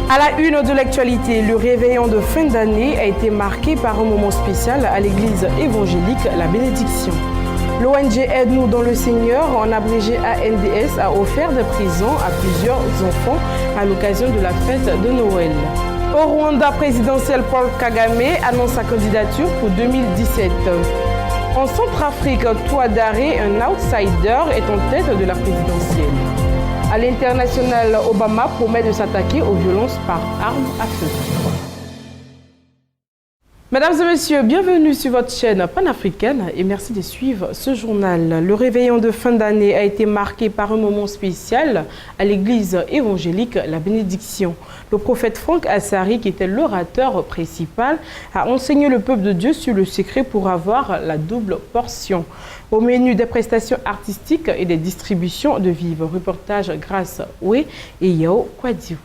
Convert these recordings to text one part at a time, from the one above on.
À la une de l'actualité, le réveillon de fin d'année a été marqué par un moment spécial à l'église évangélique La Bénédiction. L'ONG Aide-nous dans le Seigneur, en abrégé ANDS, a offert des prisons à plusieurs enfants à l'occasion de la fête de Noël. Au Rwanda présidentiel, Paul Kagame annonce sa candidature pour 2017. En Centrafrique, Touadéré, un outsider, est en tête de la présidentielle. À l'international, Obama promet de s'attaquer aux violences par armes à feu. Mesdames et messieurs, bienvenue sur votre chaîne panafricaine et merci de suivre ce journal. Le réveillon de fin d'année a été marqué par un moment spécial à l'église évangélique La Bénédiction. Le prophète Franck Assari, qui était l'orateur principal, a enseigné le peuple de Dieu sur le secret pour avoir la double portion. Au menu des prestations artistiques et des distributions de vivres. Reportage grâce Oué et Yao Kwadiou.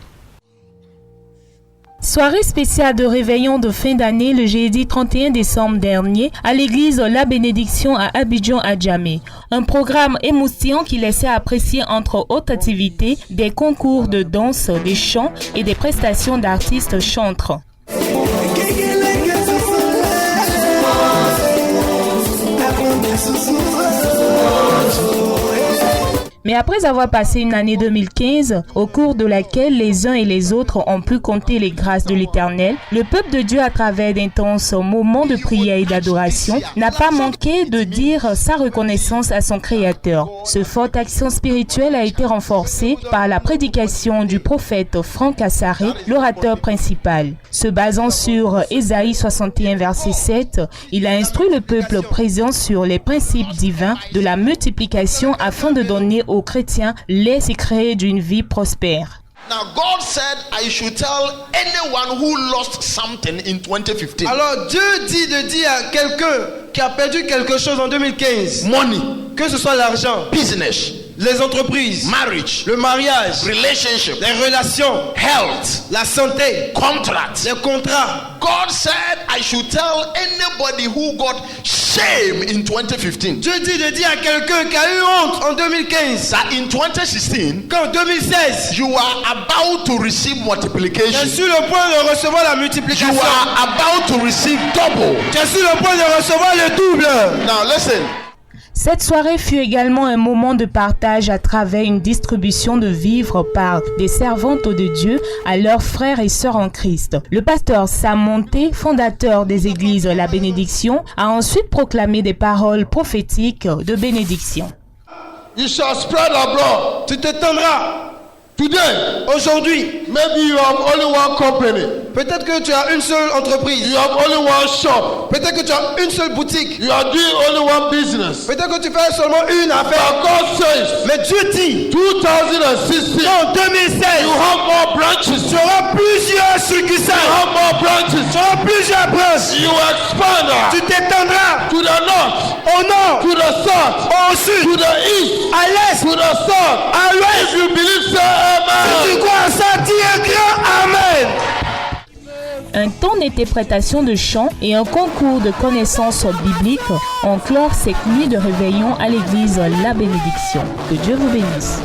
Soirée spéciale de réveillon de fin d'année le jeudi 31 décembre dernier à l'église La Bénédiction à Abidjan à Djamé. Un programme émoustillant qui laissait apprécier entre autres activités des concours de danse, des chants et des prestations d'artistes chantres. Mais après avoir passé une année 2015, au cours de laquelle les uns et les autres ont pu compter les grâces de l'Éternel, le peuple de Dieu, à travers d'intenses moments de prière et d'adoration, n'a pas manqué de dire sa reconnaissance à son Créateur. Ce forte action spirituelle a été renforcée par la prédication du prophète Franck Assari, l'orateur principal. Se basant sur Ésaïe 61, verset 7, il a instruit le peuple présent sur les principes divins de la multiplication afin de donner aux chrétiens les secrets d'une vie prospère. Now God said I should tell anyone who lost something in 2015. Alors Dieu dit de dire à quelqu'un qui a perdu quelque chose en 2015. Money, que ce soit l'argent, business, les entreprises, marriage, le mariage, relationship, les relations, health, la santé, contracts, les contrats. God said I should tell anybody who got shame in 2015. Dieu dit de dire à quelqu'un qui a eu honte en 2015 that in 2016 qu'en 2016 you are about to receive multiplication. Tu es sur le point de recevoir la multiplication. You are about to receive double. Tu es sur le point de recevoir le double. Now listen. Cette soirée fut également un moment de partage à travers une distribution de vivres par des servantes de Dieu à leurs frères et sœurs en Christ. Le pasteur Sam Monté, fondateur des églises La Bénédiction, a ensuite proclamé des paroles prophétiques de bénédiction. You shall spread abroad. Tu t'étendras. Today, aujourd'hui, maybe you have only one company. Peut-être que tu as une seule entreprise. You have only one shop. Peut-être que tu as une seule boutique. You are doing only one business. Peut-être que tu fais seulement une affaire. But God says, mais Dieu dit, 2016, en 2016, you have more branches. Tu auras plusieurs succursales. You have more branches. Tu auras plusieurs branches. You expand. Tu t'étendras. To the north. Au nord. To the south. Au sud. To the east. À l'est. To the south. À l'ouest. If you believe so, amen. Si tu crois à ça, dis un grand amen. Un temps d'interprétation de chants et un concours de connaissances bibliques ont clore cette nuit de réveillon à l'église La Bénédiction. Que Dieu vous bénisse.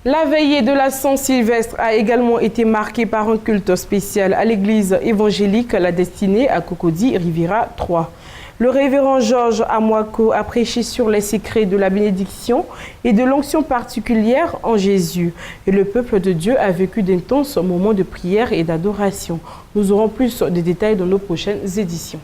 La veillée de la Saint-Sylvestre a également été marquée par un culte spécial à l'église évangélique La Destinée à Cocody, Riviera 3. Le révérend Georges Amouako a prêché sur les secrets de la bénédiction et de l'onction particulière en Jésus. Et le peuple de Dieu a vécu d'intenses moments de prière et d'adoration. Nous aurons plus de détails dans nos prochaines éditions.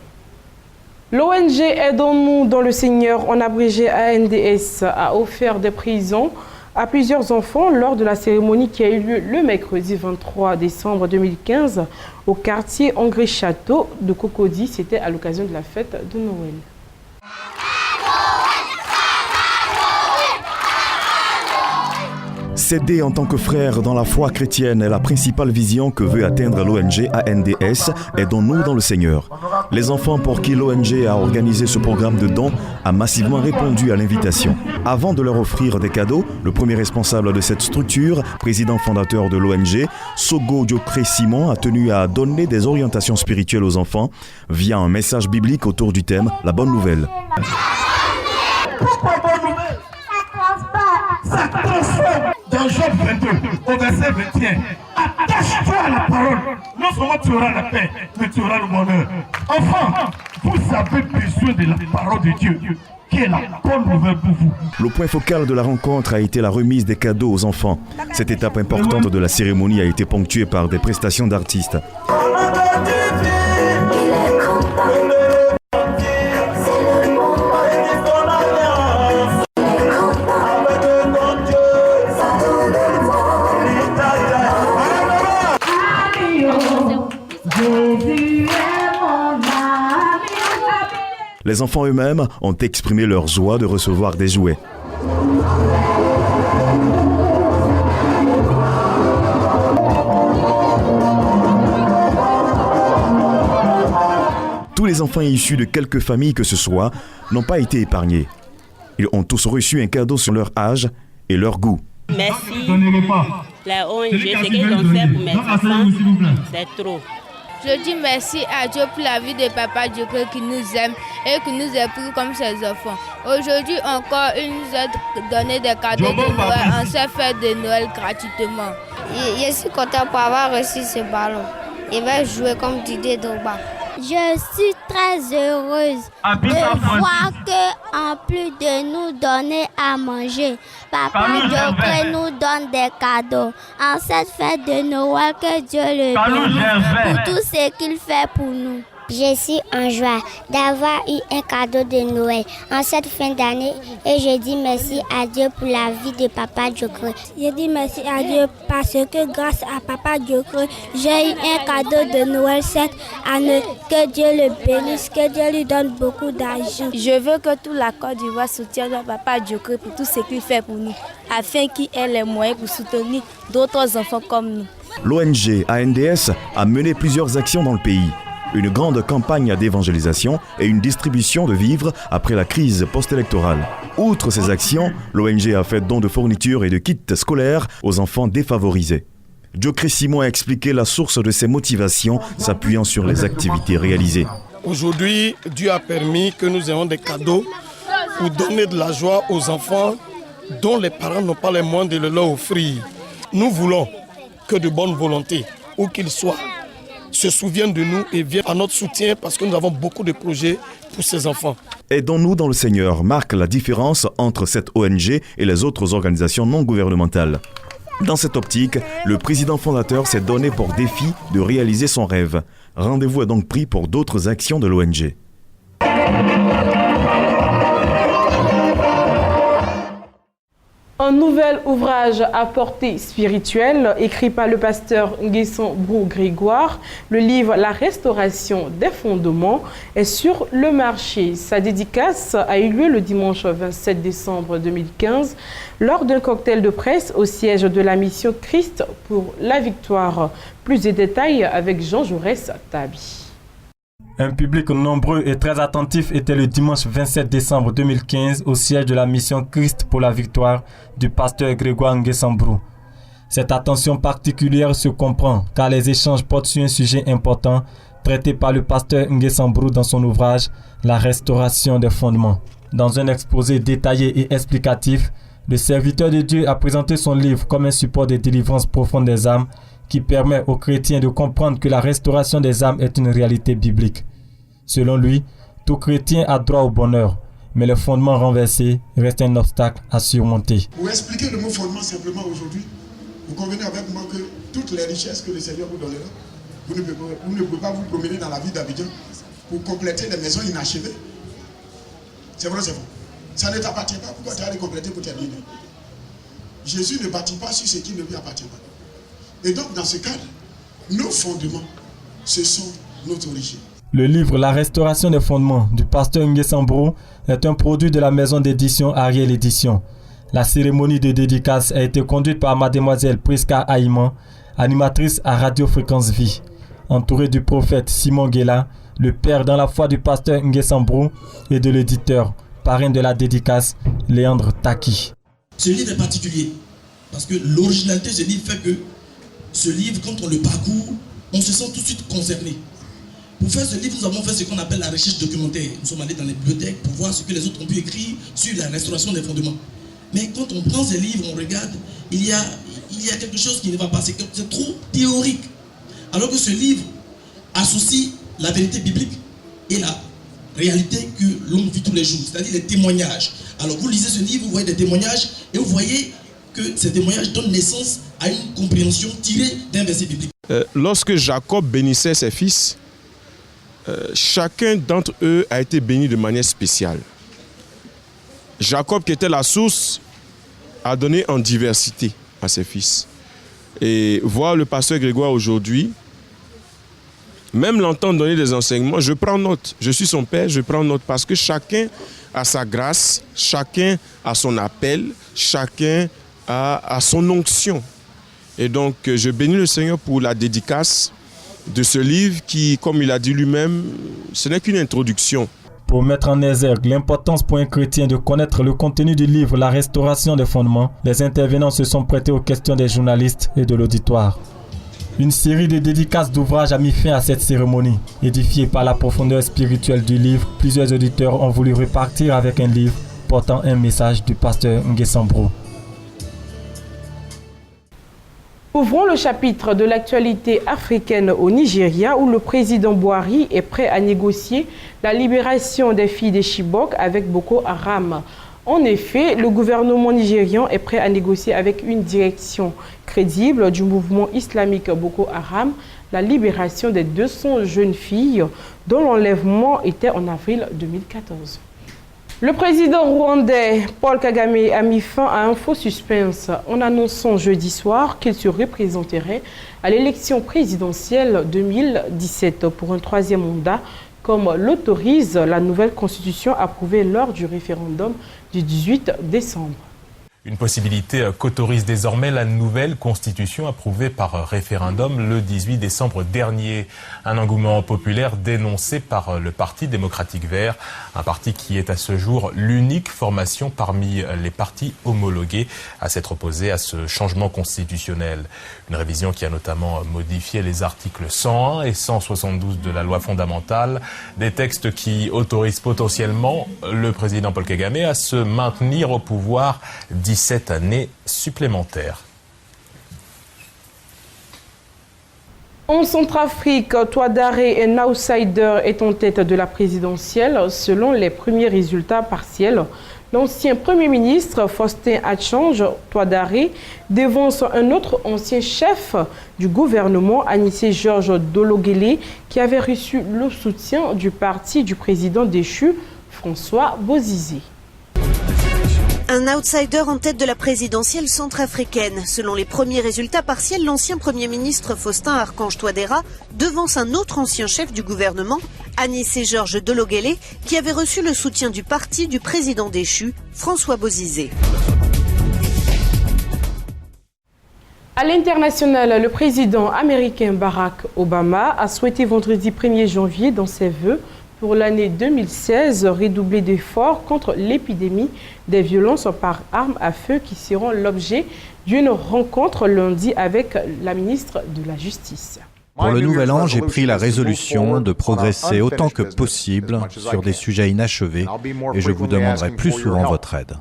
L'ONG Aide-nous dans le Seigneur, en abrégé ANDS, a offert des prisons à plusieurs enfants lors de la cérémonie qui a eu lieu le mercredi 23 décembre 2015 au quartier Angré-Château de Cocody. C'était à l'occasion de la fête de Noël. S'aider en tant que frère dans la foi chrétienne est la principale vision que veut atteindre l'ONG ANDS Aidons-nous dans le Seigneur. Les enfants pour qui l'ONG a organisé ce programme de dons a massivement répondu à l'invitation. Avant de leur offrir des cadeaux, le premier responsable de cette structure, président fondateur de l'ONG, Sogo Diocré Simon, a tenu à donner des orientations spirituelles aux enfants via un message biblique autour du thème « La bonne nouvelle ». Ça transforme, ça transcende. Dans Job 22, au verset 21, attache-toi à la parole. Non seulement tu auras la paix, mais tu auras le bonheur. Enfants, vous avez besoin de la parole de Dieu, qui est la bonne nouvelle pour vous. Le point focal de la rencontre a été la remise des cadeaux aux enfants. Cette étape importante de la cérémonie a été ponctuée par des prestations d'artistes. Les enfants eux-mêmes ont exprimé leur joie de recevoir des jouets. Tous les enfants issus de quelque famille que ce soit n'ont pas été épargnés. Ils ont tous reçu un cadeau sur leur âge et leur goût. Merci. La ONG, ce qu'ils ont fait pour mes enfants, c'est trop. Je dis merci à Dieu pour la vie de Papa Dieu qui nous aime et qui nous épouse comme ses enfants. Aujourd'hui encore, il nous a donné des cadeaux de Noël en cette fête de Noël gratuitement. Je suis content pour avoir reçu ce ballon. Il va jouer comme Didier Drogba. Je suis très heureuse de voir qu'en plus de nous donner à manger, Papa Dieu nous donne des cadeaux. En cette fête de Noël, que Dieu le bénisse pour tout ce qu'il fait pour nous. Je suis en joie d'avoir eu un cadeau de Noël en cette fin d'année et je dis merci à Dieu pour la vie de Papa Diokre. Je dis merci à Dieu parce que grâce à Papa Diokre, j'ai eu un cadeau de Noël cette année. Que Dieu le bénisse, que Dieu lui donne beaucoup d'argent. Je veux que toute la Côte d'Ivoire soutienne Papa Diokre pour tout ce qu'il fait pour nous, afin qu'il ait les moyens pour soutenir d'autres enfants comme nous. L'ONG ANDS a mené plusieurs actions dans le pays. Une grande campagne d'évangélisation et une distribution de vivres après la crise post-électorale. Outre ces actions, l'ONG a fait don de fournitures et de kits scolaires aux enfants défavorisés. Diokre Simon a expliqué la source de ses motivations, s'appuyant sur les activités réalisées. Aujourd'hui, Dieu a permis que nous ayons des cadeaux pour donner de la joie aux enfants dont les parents n'ont pas les moyens de le leur offrir. Nous voulons que de bonne volonté, où qu'ils soient, se souviennent de nous et viennent à notre soutien parce que nous avons beaucoup de projets pour ces enfants. Aidons-nous dans le Seigneur marque la différence entre cette ONG et les autres organisations non gouvernementales. Dans cette optique, le président fondateur s'est donné pour défi de réaliser son rêve. Rendez-vous est donc pris pour d'autres actions de l'ONG. Un nouvel ouvrage à portée spirituelle, écrit par le pasteur Nguessan Brou Grégoire, le livre « La restauration des fondements » est sur le marché. Sa dédicace a eu lieu le dimanche 27 décembre 2015 lors d'un cocktail de presse au siège de la mission Christ pour la victoire. Plus de détails avec Jean Jaurès Tabi. Un public nombreux et très attentif était le dimanche 27 décembre 2015 au siège de la mission Christ pour la victoire du pasteur Grégoire Nguessan Brou. Cette attention particulière se comprend car les échanges portent sur un sujet important traité par le pasteur Nguessan Brou dans son ouvrage « La restauration des fondements ». Dans un exposé détaillé et explicatif, le serviteur de Dieu a présenté son livre comme un support de délivrance profonde des âmes qui permet aux chrétiens de comprendre que la restauration des âmes est une réalité biblique. Selon lui, tout chrétien a droit au bonheur, mais le fondement renversé reste un obstacle à surmonter. Pour expliquer le mot fondement simplement aujourd'hui, vous convenez avec moi que toutes les richesses que le Seigneur vous donnera, vous ne pouvez pas vous promener dans la ville d'Abidjan pour compléter les maisons inachevées. C'est vrai, c'est faux. Ça ne t'appartient pas. Pourquoi tu as les compléter pour terminer? Jésus ne bâtit pas sur ce qui ne lui appartient pas. Et donc, dans ce cadre, nos fondements, ce sont nos origines. Le livre « La restauration des fondements » du pasteur Nguessan Brou est un produit de la maison d'édition Ariel Édition. La cérémonie de dédicace a été conduite par mademoiselle Priska Aïman, animatrice à Radio Fréquence Vie. Entourée du prophète Simon Guela, le père dans la foi du pasteur Nguessan Brou et de l'éditeur, parrain de la dédicace, Léandre Taki. Ce livre est particulier parce que l'originalité de ce livre fait que ce livre, quand on le parcourt, on se sent tout de suite concerné. Pour faire ce livre, nous avons fait ce qu'on appelle la recherche documentaire. Nous sommes allés dans les bibliothèques pour voir ce que les autres ont pu écrire sur la restauration des fondements. Mais quand on prend ces livres, on regarde, il y a quelque chose qui ne va pas, c'est trop théorique. Alors que ce livre associe la vérité biblique et la réalité que l'on vit tous les jours, c'est-à-dire les témoignages. Alors vous lisez ce livre, vous voyez des témoignages et vous voyez que ces témoignages donnent naissance à une compréhension tirée d'un verset biblique. Lorsque Jacob bénissait ses fils, chacun d'entre eux a été béni de manière spéciale. Jacob, qui était la source, a donné en diversité à ses fils. Et voir le pasteur Grégoire aujourd'hui, même l'entendre donner des enseignements, je prends note. Je suis son père, je prends note parce que chacun a sa grâce, chacun a son appel, chacun a son onction. Et donc, je bénis le Seigneur pour la dédicace de ce livre qui, comme il a dit lui-même, ce n'est qu'une introduction. Pour mettre en exergue l'importance pour un chrétien de connaître le contenu du livre La Restauration des fondements, les intervenants se sont prêtés aux questions des journalistes et de l'auditoire. Une série de dédicaces d'ouvrages a mis fin à cette cérémonie. Édifiée par la profondeur spirituelle du livre, plusieurs auditeurs ont voulu repartir avec un livre portant un message du pasteur Nguessan-Brou. Ouvrons le chapitre de l'actualité africaine au Nigeria où le président Buhari est prêt à négocier la libération des filles de Chibok avec Boko Haram. En effet, le gouvernement nigérian est prêt à négocier avec une direction crédible du mouvement islamique Boko Haram la libération des 200 jeunes filles dont l'enlèvement était en avril 2014. Le président rwandais Paul Kagame a mis fin à un faux suspense en annonçant jeudi soir qu'il se représenterait à l'élection présidentielle 2017 pour un troisième mandat, comme l'autorise la nouvelle constitution approuvée lors du référendum du 18 décembre. Une possibilité qu'autorise désormais la nouvelle constitution approuvée par référendum le 18 décembre dernier. Un engouement populaire dénoncé par le Parti démocratique vert, un parti qui est à ce jour l'unique formation parmi les partis homologués à s'être opposé à ce changement constitutionnel. Une révision qui a notamment modifié les articles 101 et 172 de la loi fondamentale, des textes qui autorisent potentiellement le président Paul Kagame à se maintenir au pouvoir 17 années supplémentaires. En Centrafrique, Touadéra, un outsider, est en tête de la présidentielle. Selon les premiers résultats partiels, l'ancien Premier ministre Faustin Archange Touadéra devance un autre ancien chef du gouvernement, Anissé Georges Dologuélé, qui avait reçu le soutien du parti du président déchu, François Bozizé. Un outsider en tête de la présidentielle centrafricaine. Selon les premiers résultats partiels, l'ancien Premier ministre Faustin Archange Touadéra devance un autre ancien chef du gouvernement, Anissé Georges Dologuélé, qui avait reçu le soutien du parti du président déchu, François Bozizé. À l'international, le président américain Barack Obama a souhaité vendredi 1er janvier dans ses vœux pour l'année 2016 redoubler d'efforts contre l'épidémie des violences par armes à feu qui seront l'objet d'une rencontre lundi avec la ministre de la Justice. Pour le nouvel an, j'ai pris la résolution de progresser autant que possible sur des sujets inachevés et je vous demanderai plus souvent votre aide.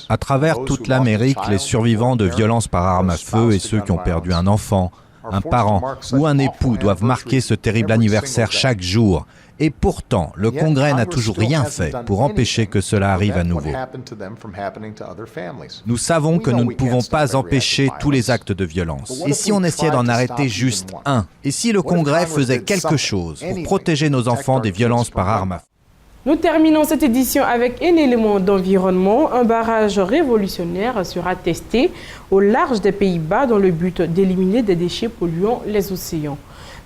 À travers toute l'Amérique, les survivants de violences par armes à feu et ceux qui ont perdu un enfant, un parent ou un époux doivent marquer ce terrible anniversaire chaque jour. Et pourtant, le Congrès n'a toujours rien fait pour empêcher que cela arrive à nouveau. Nous savons que nous ne pouvons pas empêcher tous les actes de violence. Et si on essayait d'en arrêter juste un? Et si le Congrès faisait quelque chose pour protéger nos enfants des violences par armes à feu? Nous terminons cette édition avec un élément d'environnement. Un barrage révolutionnaire sera testé au large des Pays-Bas dans le but d'éliminer des déchets polluant les océans.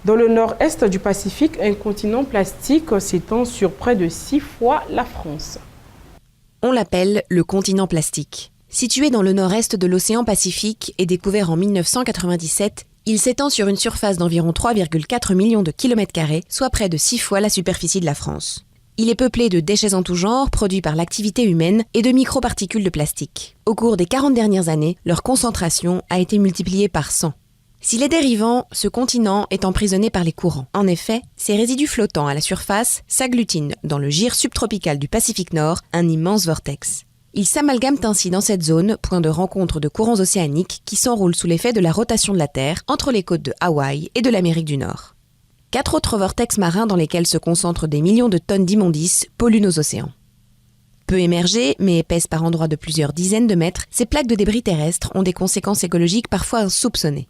Dans le nord-est du Pacifique, un continent plastique s'étend sur près de 6 fois la France. On l'appelle le continent plastique. Situé dans le nord-est de l'océan Pacifique et découvert en 1997, il s'étend sur une surface d'environ 3,4 millions de kilomètres carrés, soit près de 6 fois la superficie de la France. Il est peuplé de déchets en tout genre produits par l'activité humaine et de microparticules de plastique. Au cours des 40 dernières années, leur concentration a été multipliée par 100. S'il est dérivant, ce continent est emprisonné par les courants. En effet, ces résidus flottants à la surface s'agglutinent dans le gir subtropical du Pacifique Nord, un immense vortex. Ils s'amalgament ainsi dans cette zone, point de rencontre de courants océaniques qui s'enroulent sous l'effet de la rotation de la Terre entre les côtes de Hawaï et de l'Amérique du Nord. 4 autres vortex marins dans lesquels se concentrent des millions de tonnes d'immondices polluent nos océans. Peu émergées, mais épaisses par endroits de plusieurs dizaines de mètres, ces plaques de débris terrestres ont des conséquences écologiques parfois insoupçonnées.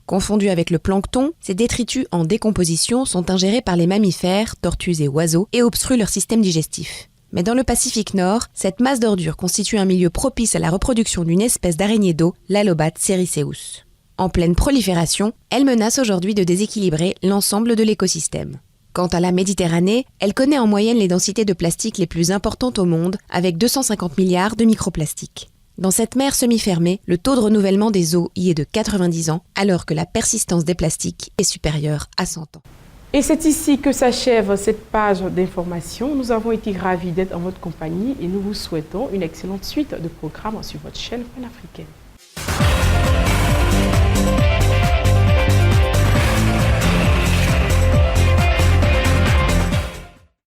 Confondus avec le plancton, ces détritus en décomposition sont ingérés par les mammifères, tortues et oiseaux et obstruent leur système digestif. Mais dans le Pacifique Nord, cette masse d'ordures constitue un milieu propice à la reproduction d'une espèce d'araignée d'eau, l'Allobate sericeus. En pleine prolifération, elle menace aujourd'hui de déséquilibrer l'ensemble de l'écosystème. Quant à la Méditerranée, elle connaît en moyenne les densités de plastique les plus importantes au monde, avec 250 milliards de microplastiques. Dans cette mer semi-fermée, le taux de renouvellement des eaux y est de 90 ans, alors que la persistance des plastiques est supérieure à 100 ans. Et c'est ici que s'achève cette page d'information. Nous avons été ravis d'être en votre compagnie et nous vous souhaitons une excellente suite de programmes sur votre chaîne panafricaine.